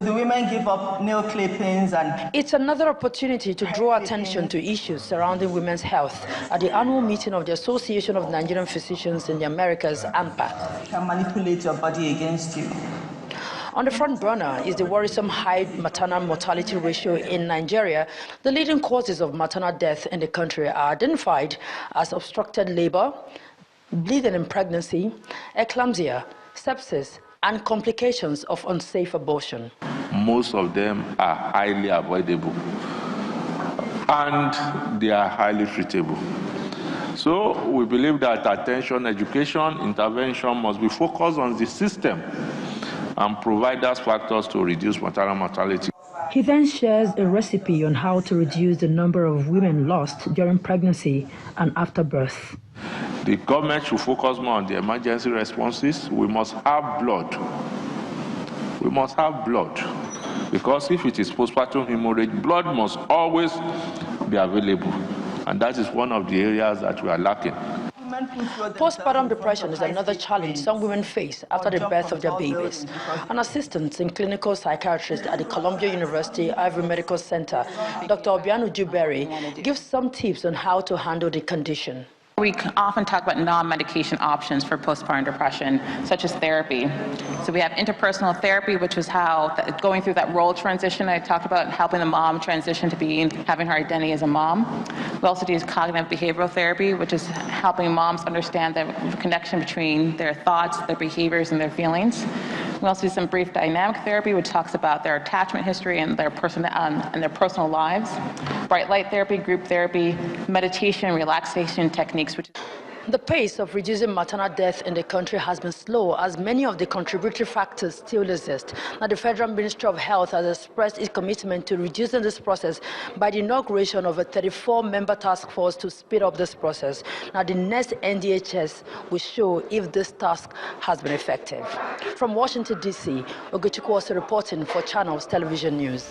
The women give up nail clippings and... It's another opportunity to draw attention to issues surrounding women's health at the annual meeting of the Association of Nigerian Physicians in the Americas, ANPA. Can manipulate your body against you. On the front burner is the worrisome high maternal mortality ratio in Nigeria. The leading causes of maternal death in the country are identified as obstructed labor, bleeding in pregnancy, eclampsia, sepsis, and complications of unsafe abortion. Most of them are highly avoidable and they are highly treatable. So we believe that attention, education, intervention must be focused on the system and provide us factors to reduce maternal mortality. He then shares a recipe on how to reduce the number of women lost during pregnancy and after birth. The government should focus more on the emergency responses. We must have blood. We must have blood. Because if it is postpartum hemorrhage, blood must always be available. And that is one of the areas that we are lacking. Postpartum depression is another challenge some women face after the birth of their babies. An assistant in clinical psychiatrist at the Columbia University Ivory Medical Center, Dr. Obianu Juberi, gives some tips on how to handle the condition. We often talk about non-medication options for postpartum depression, such as therapy. So we have interpersonal therapy, which was how going through that role transition I talked about, helping the mom transition to having her identity as a mom. We also do cognitive behavioral therapy, which is helping moms understand the connection between their thoughts, their behaviors, and their feelings. We also do some brief dynamic therapy, which talks about their attachment history and their personal lives. Bright light therapy, group therapy, meditation, relaxation techniques. The pace of reducing maternal death in the country has been slow, as many of the contributory factors still exist. Now, the Federal Ministry of Health has expressed its commitment to reducing this process by the inauguration of a 34-member task force to speed up this process. Now, the next NDHS will show if this task has been effective. From Washington, D.C., Ogochukwu also reporting for Channels Television News.